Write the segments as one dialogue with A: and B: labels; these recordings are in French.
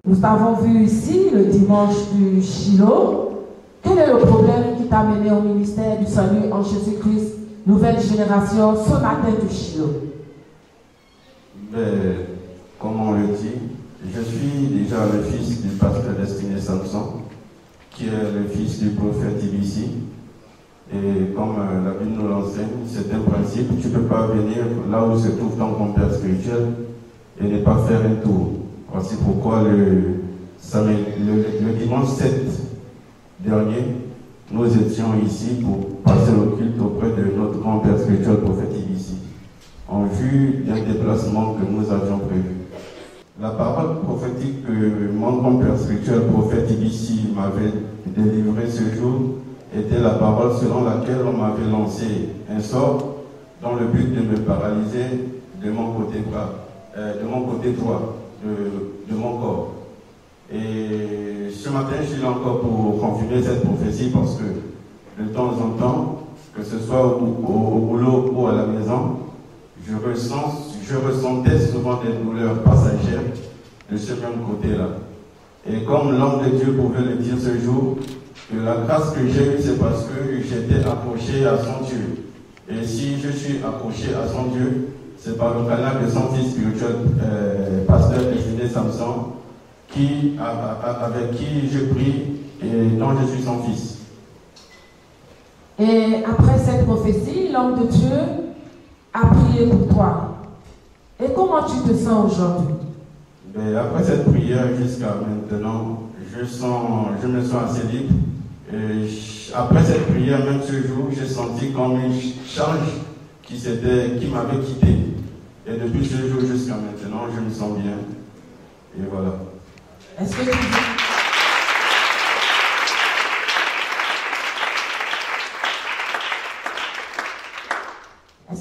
A: Nous t'avons vu ici le dimanche du Shiloh. Quel est le problème qui t'a mené au ministère du Salut en Jésus-Christ, nouvelle génération, ce matin du Shiloh?
B: Comme on le dit, je suis déjà le fils du pasteur Destiné Samson, qui est le fils du prophète Ibisi. Et comme la Bible nous l'enseigne, c'est un principe, tu ne peux pas venir là où se trouve ton grand-père spirituel et ne pas faire un tour. C'est pourquoi le dimanche 7 dernier, nous étions ici pour passer le culte auprès de notre grand-père spirituel, prophète Ibisi, en vue d'un déplacement que nous avions prévu. La parole prophétique que mon grand-père spirituel, prophète Ibisi, m'avait délivrée ce jour était la parole selon laquelle on m'avait lancé un sort dans le but de me paralyser de mon côté droit, de mon corps. Et ce matin, je suis là encore pour confirmer cette prophétie parce que de temps en temps, que ce soit au boulot ou à la maison, je ressentais souvent des douleurs passagères de ce même côté-là. Et comme l'homme de Dieu pouvait le dire ce jour, que la grâce que j'ai eue, c'est parce que j'étais accroché à son Dieu. Et si je suis accroché à son Dieu, c'est par le canal de son fils spirituel, pasteur Destiné Samson, avec qui je prie et dont je suis son fils.
A: Et après cette prophétie, l'homme de Dieu a prié pour toi. Et comment tu te sens aujourd'hui?
B: Après cette prière jusqu'à maintenant, je me sens assez libre. Et après cette prière, même ce jour, j'ai senti comme une charge qui m'avait quitté. Et depuis ce jour jusqu'à maintenant, je me sens bien. Et voilà.
A: Est-ce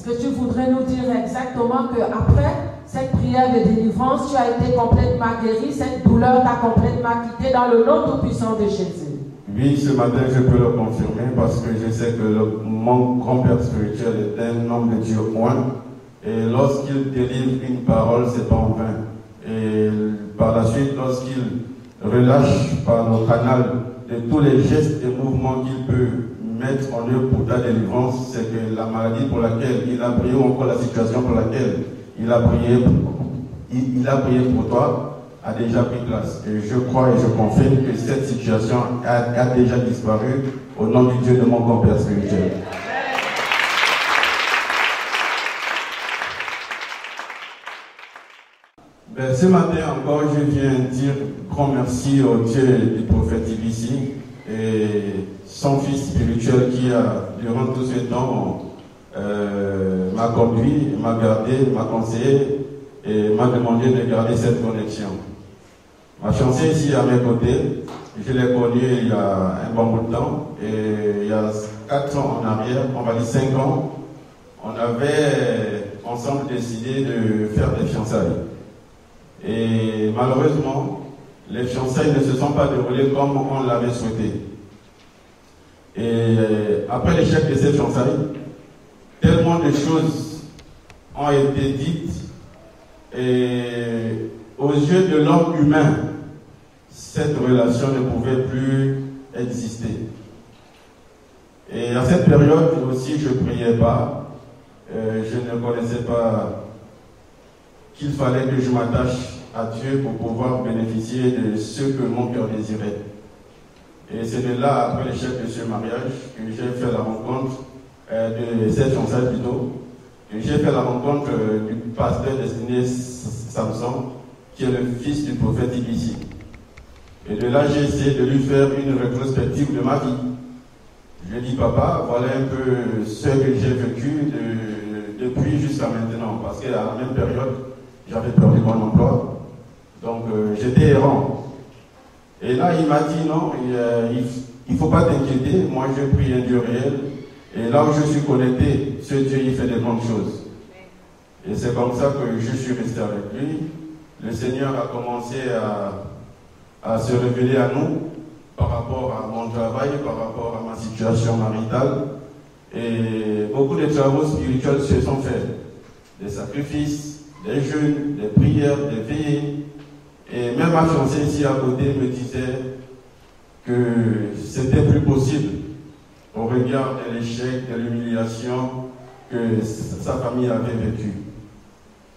A: que tu voudrais nous dire exactement qu'après cette prière de délivrance, tu as été complètement guéri, cette douleur t'a complètement quitté dans le nom tout-puissant de Jésus?
B: Oui, ce matin, je peux le confirmer parce que je sais que mon grand-père spirituel est un homme de Dieu oint. Et lorsqu'il délivre une parole, c'est pas en vain. Et par la suite, lorsqu'il relâche par le canal de tous les gestes et mouvements qu'il peut mettre en œuvre pour ta délivrance, c'est que la maladie pour laquelle il a prié ou encore la situation pour laquelle il a prié pour toi a déjà pris place. Et je crois et je confirme que cette situation a déjà disparu au nom du Dieu de mon grand-père spirituel. Ce matin encore, je viens dire grand merci au Dieu du prophète Ibisi et son fils spirituel qui a, durant tout ce temps, m'a conduit, m'a gardé, m'a conseillé et m'a demandé de garder cette connexion. Ma fiancée ici à mes côtés, je l'ai connue il y a un bon bout de temps et il y a 4 ans en arrière, on va dire 5 ans, on avait ensemble décidé de faire des fiançailles. Et malheureusement, les fiançailles ne se sont pas déroulées comme on l'avait souhaité. Et après l'échec de ces fiançailles, tellement de choses ont été dites et aux yeux de l'homme humain, cette relation ne pouvait plus exister. Et à cette période aussi, je ne priais pas. Je ne connaissais pas qu'il fallait que je m'attache à Dieu pour pouvoir bénéficier de ce que mon cœur désirait. Et c'est de là, après l'échec de ce mariage, que j'ai fait la rencontre de cette fiançaille plutôt. Et j'ai fait la rencontre du pasteur Destiné Samson, qui est le fils du prophète Ibisi. Et de là, j'ai essayé de lui faire une rétrospective de ma vie. Je lui ai dit, papa, voilà un peu ce que j'ai vécu depuis jusqu'à maintenant. Parce qu'à la même période, j'avais perdu mon emploi. Donc, j'étais errant. Et là, il m'a dit, non, il ne faut pas t'inquiéter. Moi, je prie un Dieu réel. Et là où je suis connecté, ce Dieu, il fait des grandes choses. Et c'est comme ça que je suis resté avec lui. Le Seigneur a commencé à se révéler à nous par rapport à mon travail, par rapport à ma situation maritale. Et beaucoup de travaux spirituels se sont faits. Des sacrifices, des jeûnes, des prières, des veillées. Et même ma fiancée ici à côté me disait que c'était plus possible au regard de l'échec, de l'humiliation que sa famille avait vécu.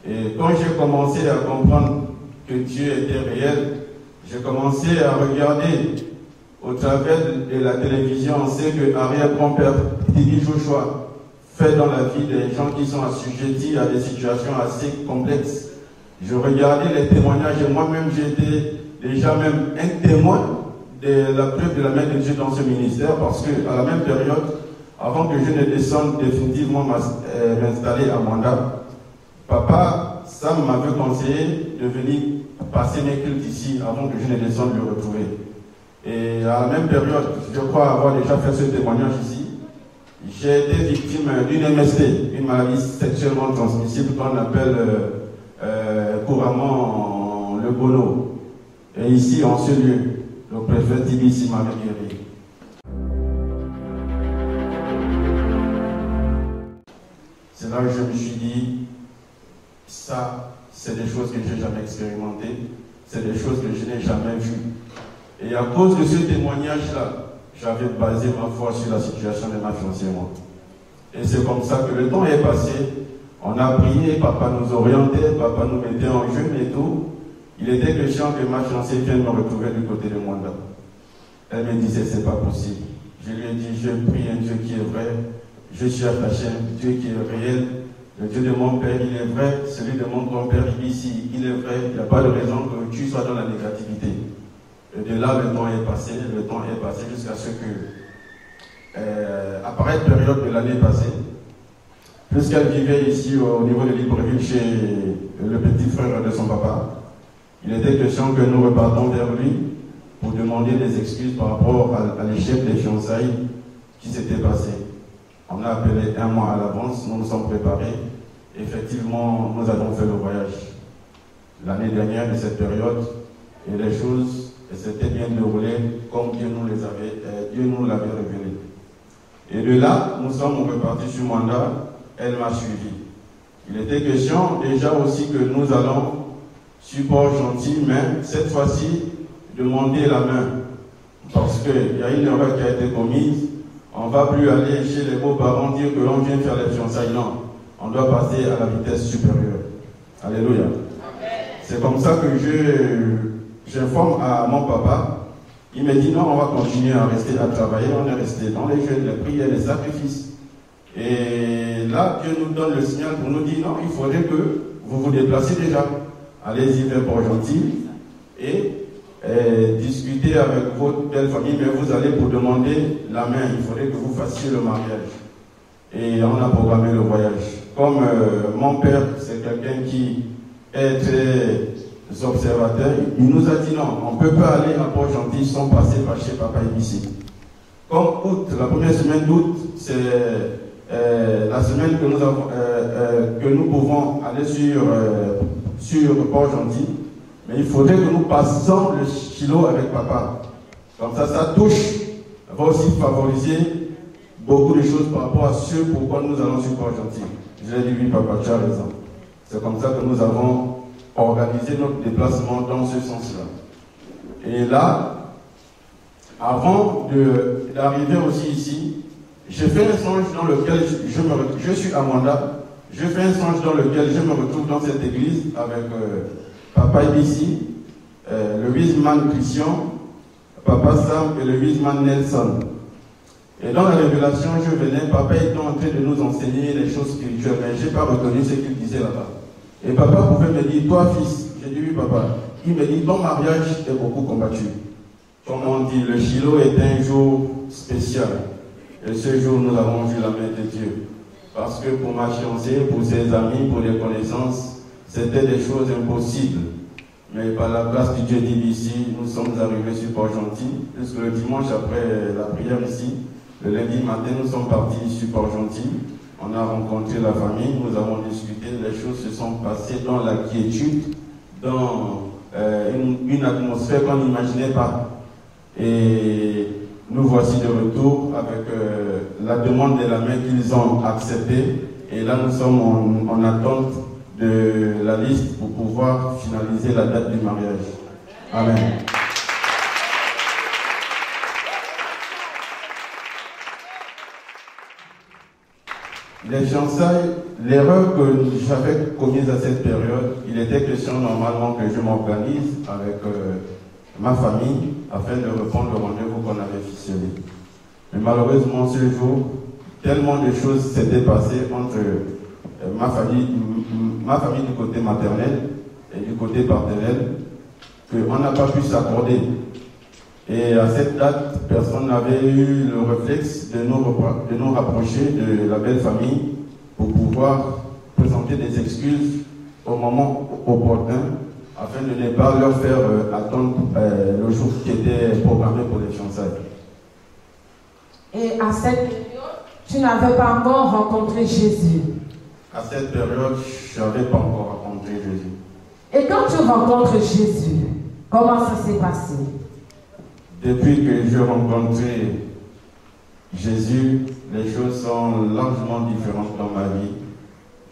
B: Et quand j'ai commencé à comprendre que Dieu était réel, j'ai commencé à regarder au travers de la télévision. On sait que arrière-grand-père Tibi Joshua fait dans la vie des gens qui sont assujettis à des situations assez complexes. Je regardais les témoignages et moi-même j'étais déjà même un témoin de la preuve de la main de Dieu dans ce ministère, parce qu'à la même période, avant que je ne descende définitivement m'installer à Mwanda, Papa Sam m'avait conseillé de venir passer mes cultes ici avant que je ne descende le retrouver. Et à la même période, je crois avoir déjà fait ce témoignage ici, j'ai été victime d'une MST, une maladie sexuellement transmissible qu'on appelle couramment le gono. Et ici, en ce lieu, le préfet Tibi m'avait guéri. C'est là que je me suis dit, ça, c'est des choses que je n'ai jamais expérimentées, c'est des choses que je n'ai jamais vues. Et à cause de ce témoignage-là, j'avais basé ma foi sur la situation de ma fiancée et moi. Et c'est comme ça que le temps est passé. On a prié, papa nous orientait, papa nous mettait en jeûne et tout. Il était question que ma fiancée vienne me retrouver du côté de Mwanda. Elle me disait, c'est pas possible. Je lui ai dit, je prie un Dieu qui est vrai. Je suis attaché à un Dieu qui est réel. Le Dieu de mon père, il est vrai. Celui de mon grand-père, ici, il est vrai. Il n'y a pas de raison que tu sois dans la négativité. Et de là, le temps est passé jusqu'à ce que, à pareille période de l'année passée, puisqu'elle vivait ici au niveau de Libreville chez le petit frère de son papa, il était question que nous repartons vers lui pour demander des excuses par rapport à l'échec des fiançailles qui s'était passé. On a appelé un mois à l'avance, nous nous sommes préparés. Effectivement, nous avons fait le voyage l'année dernière de cette période et les choses s'étaient bien déroulées comme Dieu nous l'avait révélé. Et de là, nous sommes repartis sur Mwanda, elle m'a suivi. Il était question déjà aussi que nous allons sur Port-Gentil, mais cette fois-ci, demander la main. Parce qu'il y a une erreur qui a été commise. On ne va plus aller chez les beaux-parents dire que l'on vient faire les fiançailles. Non, on doit passer à la vitesse supérieure. Alléluia. C'est comme ça que j'informe à mon papa. Il me dit non, on va continuer à rester à travailler. On est resté dans les jeûnes, les prières, les sacrifices. Et là, Dieu nous donne le signal pour nous dire non, il faudrait que vous vous déplacez déjà. Allez-y vers Port-Gentil et discuter avec votre belle famille, mais vous allez pour demander la main. Il faudrait que vous fassiez le mariage. Et on a programmé le voyage. Comme mon père, c'est quelqu'un qui est très observateur, il nous a dit non, on ne peut pas aller à Port-Gentil sans passer par chez Papa ici. Comme août, la première semaine d'août, c'est la semaine que nous pouvons aller sur Port-Gentil. Mais il faudrait que nous passions le kilo avec papa. Comme ça, ça va aussi favoriser beaucoup de choses par rapport à ce pourquoi nous allons sur Port-Gentil. Je l'ai dit, oui, papa, tu as raison. C'est comme ça que nous avons organisé notre déplacement dans ce sens-là. Et là, avant d'arriver aussi ici, j'ai fait un songe dans lequel je suis à Mwanda. Je fais un songe dans lequel je me retrouve dans cette église avec Papa ici, le Wiesman Christian, Papa Sam et le Wiesman Nelson. Et dans la révélation, je venais, Papa était en train de nous enseigner les choses spirituelles, mais je n'ai pas reconnu ce qu'il disait là-bas. Et Papa pouvait me dire, toi fils, j'ai dit oui papa. Il me dit, ton mariage est beaucoup combattu. Comme on dit, le Shiloh est un jour spécial. Et ce jour, nous avons vu la main de Dieu. Parce que pour ma fiancée, pour ses amis, pour les connaissances, c'était des choses impossibles. Mais par la grâce du Dieu d'ici, nous sommes arrivés sur Port-Gentil. Puisque le dimanche, après la prière ici, le lundi matin, nous sommes partis sur Port-Gentil. On a rencontré la famille, nous avons discuté, les choses se sont passées dans la quiétude, dans une atmosphère qu'on n'imaginait pas. Et nous voici de retour avec la demande de la main qu'ils ont acceptée. Et là, nous sommes en attente de la liste pour pouvoir finaliser la date du mariage. Amen. Les fiançailles, l'erreur que j'avais commise à cette période, il était question normalement que je m'organise avec ma famille afin de reprendre le rendez-vous qu'on avait ficelé. Mais malheureusement, ce jour, tellement de choses s'étaient passées entre ma famille du côté maternel et du côté paternel qu'on n'a pas pu s'accorder. Et à cette date, personne n'avait eu le réflexe de nous rapprocher de la belle famille pour pouvoir présenter des excuses au moment opportun afin de ne pas leur faire attendre le jour qui était programmé pour les fiançailles.
A: Et à cette période, tu n'avais pas encore rencontré Jésus.
B: À cette période, je n'avais pas encore rencontré Jésus.
A: Et quand tu rencontres Jésus, comment ça s'est passé?
B: Depuis que j'ai rencontré Jésus, les choses sont largement différentes dans ma vie.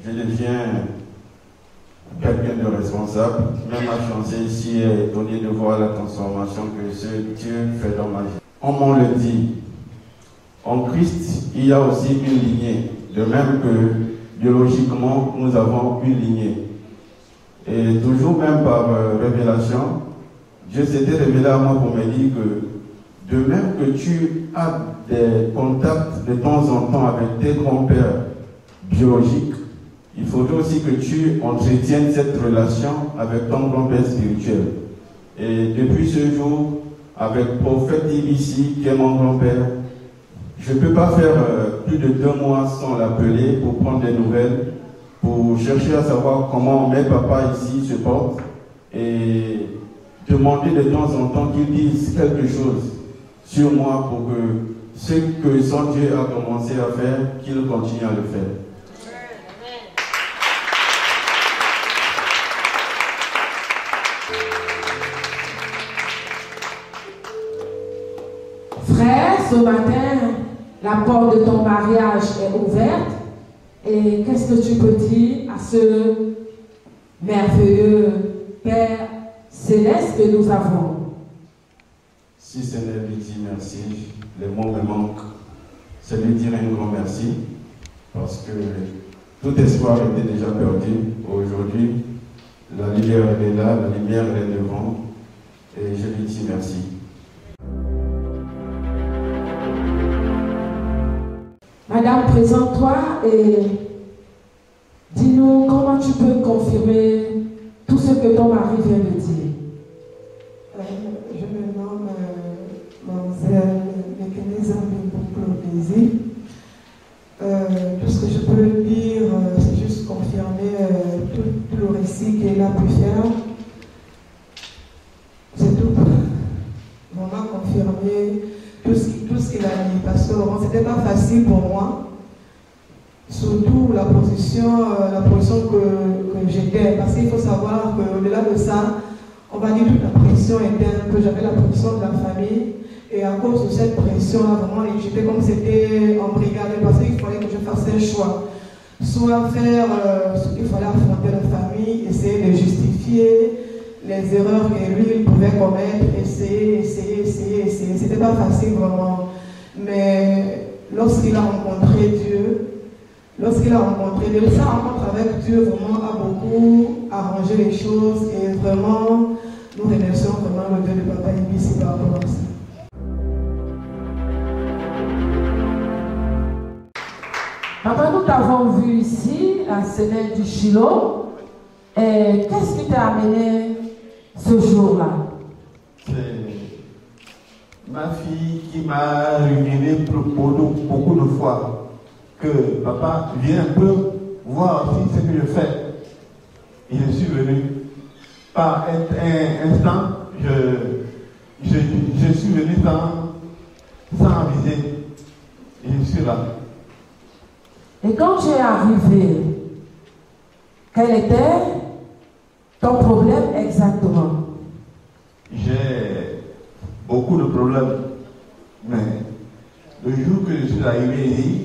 B: Je deviens quelqu'un de responsable. Même ma fiancée ici est étonnée de voir la transformation que ce Dieu fait dans ma vie. On m'en le dit. En Christ, il y a aussi une lignée. De même que biologiquement, nous avons une lignée. Et toujours même par révélation, Dieu s'était révélé à moi pour me dire que de même que tu as des contacts de temps en temps avec tes grands-pères biologiques, il faudrait aussi que tu entretiennes cette relation avec ton grand-père spirituel. Et depuis ce jour, avec Prophète Ibissi, qui est mon grand-père, je ne peux pas faire plus de 2 mois sans l'appeler pour prendre des nouvelles, pour chercher à savoir comment mes papas ici se portent et demander de temps en temps qu'ils disent quelque chose sur moi pour que ce que son Dieu a commencé à faire, qu'il continue à le faire.
A: Frère, ce matin, la porte de ton mariage est ouverte. Et qu'est-ce que tu peux dire à ce merveilleux Père céleste que nous avons?
B: Si ce n'est lui dire merci, les mots me manquent. C'est lui dire un grand merci, parce que tout espoir était déjà perdu. Aujourd'hui, la lumière est là, la lumière est devant, et je lui dis merci.
A: Madame, présente-toi et dis-nous comment tu peux confirmer tout ce que ton mari vient de dire.
C: Je me nomme Mademoiselle Mécanisme Claudésie. Tout ce que je peux dire, c'est juste confirmer tout le récit qu'elle a pu faire. C'est tout. Vraiment confirmer tout ce qu'il a dit. Parce que vraiment, c'était pas facile pour moi. Surtout la position que j'étais. Parce qu'il faut savoir qu'au-delà de ça, on va dire toute la pression interne, que j'avais la pression de la famille. Et à cause de cette pression-là, vraiment, j'étais comme c'était embrigadé parce qu'il fallait que je fasse un choix. Soit faire ce qu'il fallait affronter la famille, essayer de justifier les erreurs que lui il pouvait commettre, essayer. C'était pas facile vraiment. Mais lorsqu'il a rencontré Dieu, sa rencontre avec Dieu vraiment a beaucoup arrangé les choses et vraiment, nous remercions vraiment le Dieu de Papa Ibissi par rapport à ça.
A: Papa, nous t'avons vu ici, à Sénèque du Shiloh. Et qu'est-ce qui t'a amené ce jour-là?
D: C'est ma fille qui m'a ruminé beaucoup de fois. Que papa viens un peu voir aussi ce que je fais. Et je suis venu. Par un instant, je suis venu sans aviser. Et je suis là.
A: Et quand tu es arrivé, quel était ton problème exactement?
D: J'ai beaucoup de problèmes. Mais le jour que je suis arrivé ici,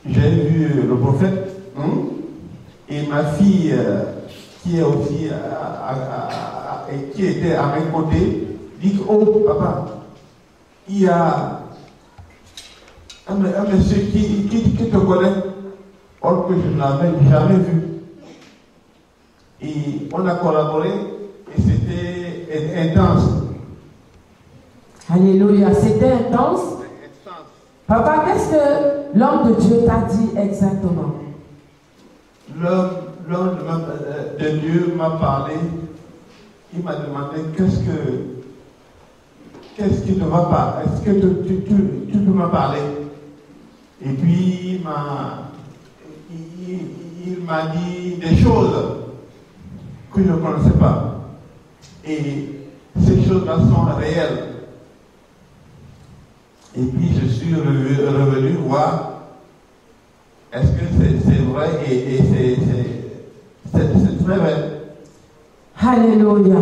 D: j'ai vu le prophète et ma fille qui est aussi qui était à mes côtés dit, oh papa, il y a un monsieur qui te connaît, or que je ne l'avais jamais vu. Et on a collaboré et c'était intense.
A: Alléluia, c'était intense. Papa, qu'est-ce que l'homme de Dieu t'a dit exactement?
D: L'homme de Dieu m'a parlé. Il m'a demandé qu'est-ce qui ne va pas? Est-ce que tu peux me parler? Et puis il m'a dit des choses que je ne connaissais pas. Et ces choses-là sont réelles. Et puis je suis revenu voir est-ce que c'est vrai et c'est très vrai.
A: Alléluia.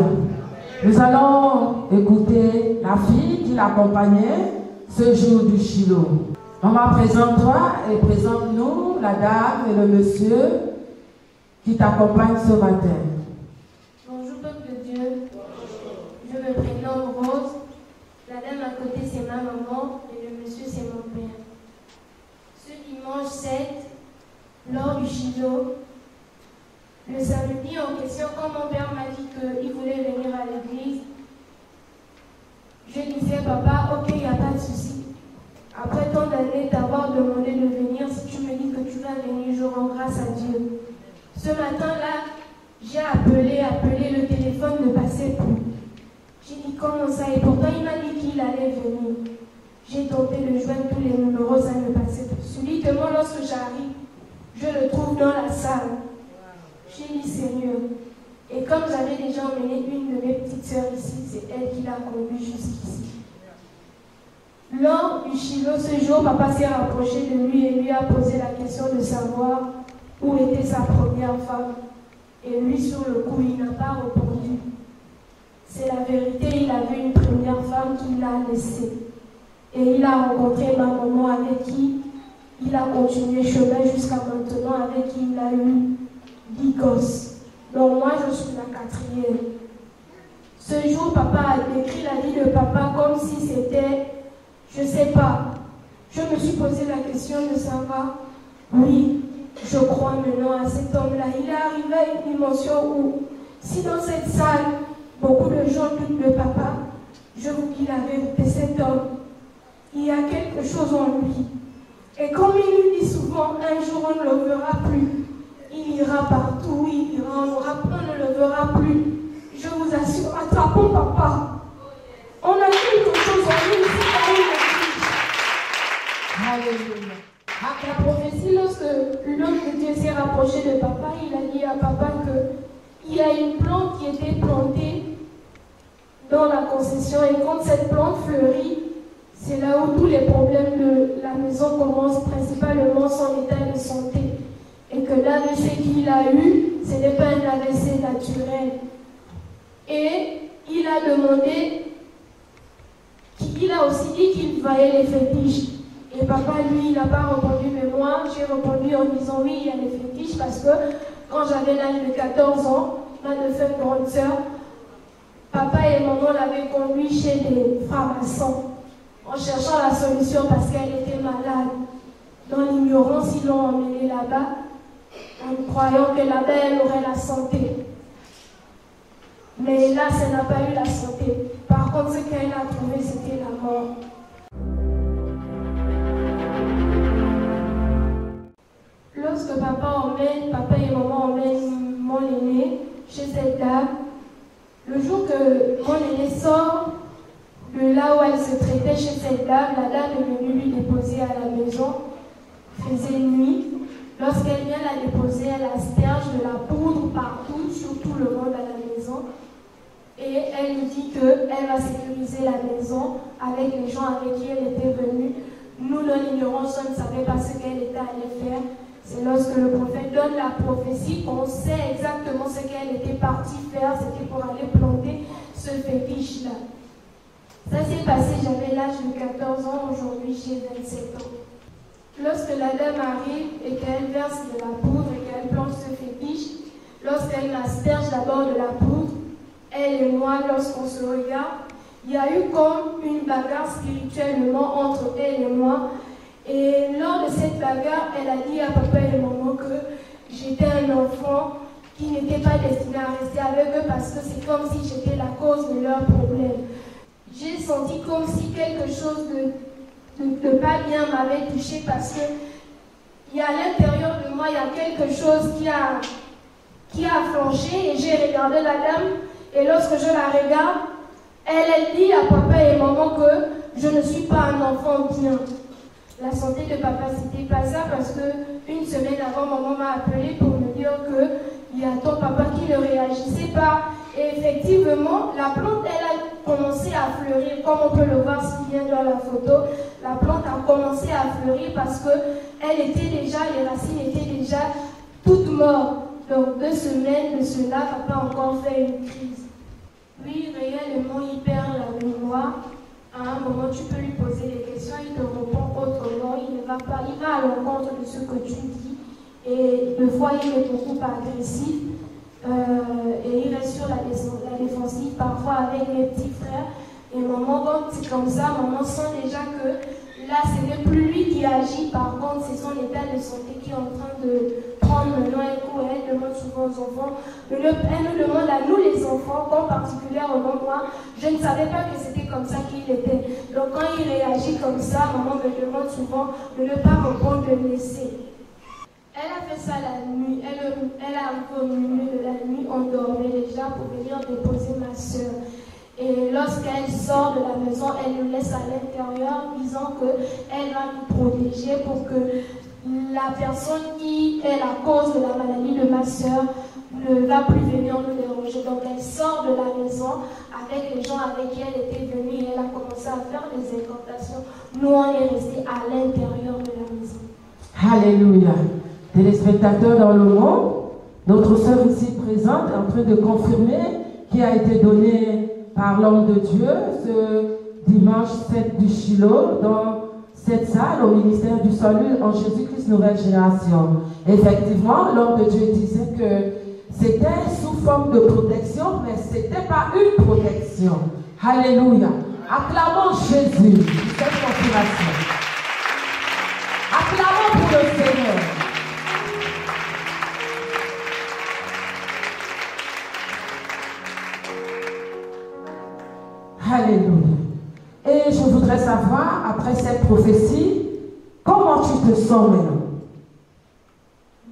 A: Nous allons écouter la fille qui l'accompagnait ce jour du Shiloh. Maman, présente-toi et présente-nous la dame et le monsieur qui t'accompagnent ce matin.
E: Bonjour peuple de Dieu. Je me prénomme Rose. La dame à côté c'est ma maman et le monsieur c'est mon père. Ce dimanche 7, lors du Shiloh, le samedi en question, quand mon père m'a dit qu'il voulait venir à l'église, je disais papa, ok, il n'y a pas de souci. Après tant d'années t'avoir demandé de venir, si tu me dis que tu vas venir, je rends grâce à Dieu. Ce matin-là, j'ai appelé, le téléphone ne passait plus. J'ai dit comment ça, et pourtant il m'a dit qu'il allait venir. J'ai tenté de joindre tous les numéros, ça ne passait plus. Subitement, lorsque j'arrive, je le trouve dans la salle. J'ai dit Seigneur. Et comme j'avais déjà emmené une de mes petites sœurs ici, c'est elle qui l'a conduit jusqu'ici. Lors du Shiloh, ce jour, papa s'est rapproché de lui et lui a posé la question de savoir où était sa première femme. Et lui, sur le coup, il n'a pas répondu. C'est la vérité, il avait une première femme qu'il a laissée. Et il a rencontré ma maman avec qui il a continué chemin jusqu'à maintenant, avec qui il a eu 10 gosses. Donc moi, je suis la 4e. Ce jour, papa a décrit la vie de papa comme si c'était, je ne sais pas. Je me suis posé la question de savoir, oui, je crois maintenant à cet homme-là. Il est arrivé à une dimension où, si dans cette salle, beaucoup de gens doutent de papa, je vous dis la vérité, cet homme, il y a quelque chose en lui. Et comme il nous dit souvent, un jour on ne le verra plus. Il ira partout, il ira, on ne le verra plus. Je vous assure, attrapons papa. On a quelque chose en lui, c'est pas une Alléluia. La prophétie, lorsque l'homme de Dieu s'est rapproché de papa, il a dit à papa qu'il y a une plante qui était plantée dans la concession. Et quand cette plante fleurit, c'est là où tous les problèmes de la maison commencent, principalement son état de santé. Et que l'AVC qu'il a eu, ce n'est pas un AVC naturel. Et il a demandé, il a aussi dit qu'il voyait les fétiches. Et papa, lui, il n'a pas répondu, mais moi, j'ai répondu en disant oui, il y a les fétiches, parce que quand j'avais l'âge de 14 ans, ma neuvième grande sœur, papa et maman l'avaient conduit chez des francs-maçons, en cherchant la solution parce qu'elle était malade. Dans l'ignorance, ils l'ont emmenée là-bas, en croyant que là-bas, elle aurait la santé. Mais là, elle n'a pas eu la santé. Par contre, ce qu'elle a trouvé, c'était la mort. Lorsque papa et maman emmènent mon aîné chez cette dame, le jour que mon aîné sort de là où elle se traitait chez cette dame, la dame est venue lui déposer à la maison, faisait nuit. Lorsqu'elle vient la déposer, elle asperge de la poudre partout, sur tout le monde à la maison. Et elle lui dit qu'elle va sécuriser la maison avec les gens avec qui elle était venue. Nous, dans l'ignorance, on ne savait pas ce qu'elle était allée faire. C'est lorsque le prophète donne la prophétie qu'on sait exactement ce qu'elle était partie faire. C'était pour aller planter ce fétiche-là. Ça s'est passé, j'avais l'âge de 14 ans, aujourd'hui j'ai 27 ans. Lorsque la dame arrive et qu'elle verse de la poudre et qu'elle plante ce fétiche, lorsqu'elle m'asperge d'abord de la poudre, elle et moi, moi, lorsqu'on se regarde, il y a eu comme une bagarre spirituellement entre elle et moi. Et lors de cette bagarre, elle a dit à papa et maman que j'étais un enfant qui n'était pas destiné à rester avec eux parce que c'est comme si j'étais la cause de leurs problèmes. J'ai senti comme si quelque chose de pas bien m'avait touché parce que il y a à l'intérieur de moi, il y a quelque chose qui a flanché et j'ai regardé la dame et lorsque je la regarde, elle dit à papa et maman que je ne suis pas un enfant bien. La santé de papa, c'était pas ça parce que une semaine avant, maman m'a appelé pour me dire que il y a ton papa qui ne réagissait pas. Et effectivement, la plante, elle a commencé à fleurir, comme on peut le voir si bien dans la photo. La plante a commencé à fleurir parce que elle était déjà, les racines étaient déjà toutes mortes. Donc 2 semaines de cela, papa a encore fait une crise. Oui, réellement, il perd la mémoire. À un moment, tu peux lui poser des questions, il te répond autrement, il ne va pas, il va à l'encontre de ce que tu dis. Et des fois, il est beaucoup agressif et il reste sur la défensive, parfois avec mes petits frères. Et maman, quand c'est comme ça, maman sent déjà que là, ce n'est plus lui qui agit, par contre, c'est son état de santé qui est en train de prendre maintenant un coup. Elle demande souvent aux enfants, elle nous demande à nous les enfants, qu'en particulier au nom moi, je ne savais pas que c'était comme ça qu'il était. Donc quand il réagit comme ça, maman me demande souvent de ne pas répondre, de le laisser. Elle a fait ça la nuit, elle a arrivé au milieu de la nuit, on dormait déjà pour venir déposer ma soeur. Et lorsqu'elle sort de la maison, elle nous laisse à l'intérieur, disant qu'elle va nous protéger pour que la personne qui est la cause de la maladie de ma soeur ne va plus venir nous déranger. Donc elle sort de la maison avec les gens avec qui elle était venue et elle a commencé à faire des incantations. Nous, on est restés à l'intérieur de la maison.
A: Alléluia. Téléspectateurs dans le monde, notre sœur ici présente est en train de confirmer qui a été donné par l'homme de Dieu ce dimanche 7 du Shiloh dans cette salle au ministère du Salut en Jésus-Christ Nouvelle Génération. Effectivement, l'homme de Dieu disait que c'était sous forme de protection, mais ce n'était pas une protection. Alléluia. Acclamons Jésus pour cette confirmation. Acclamons pour le Seigneur. Alléluia. Et je voudrais savoir, après cette prophétie, comment tu te sens maintenant?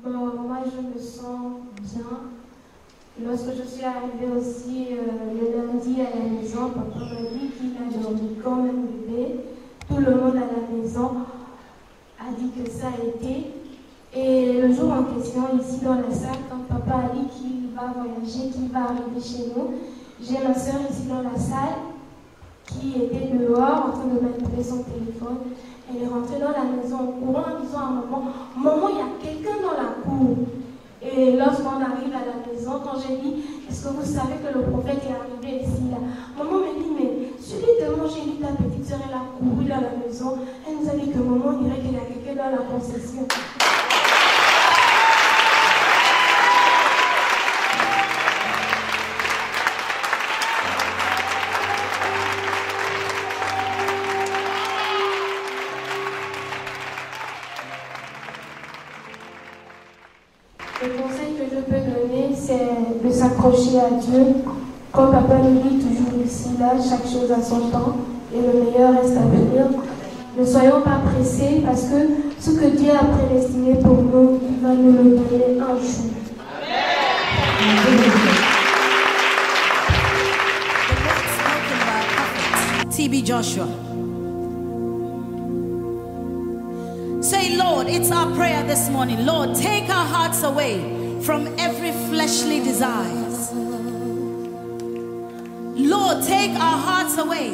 E: Bon, moi, je me sens bien. Lorsque je suis arrivée aussi le lundi à la maison, papa m'a dit qu'il a dormi comme un bébé. Tout le monde à la maison a dit que ça a été. Et le jour en question, ici dans la salle, quand papa a dit qu'il va voyager, qu'il va arriver chez nous, j'ai ma soeur ici dans la salle qui était dehors en train de manipuler son téléphone. Elle est rentrée dans la maison en courant en disant à maman, maman, il y a quelqu'un dans la cour. Et lorsqu'on arrive à la maison, quand j'ai dit, est-ce que vous savez que le prophète est arrivé ici là? Maman me dit, mais subitement j'ai dit ta petite soeur, elle a couru dans la maison. Elle nous a dit que maman, on dirait qu'il y a quelqu'un dans la concession. Le conseil que je peux donner, c'est de s'accrocher à Dieu. Comme papa nous dit toujours ici, là, chaque chose a son temps et le meilleur reste à venir. Ne soyons pas pressés parce que ce que Dieu a prédestiné pour nous, il va nous le donner un jour.
F: TB Joshua. Say, Lord, it's our prayer this morning. Lord, take our hearts away from every fleshly desires. Lord, take our hearts away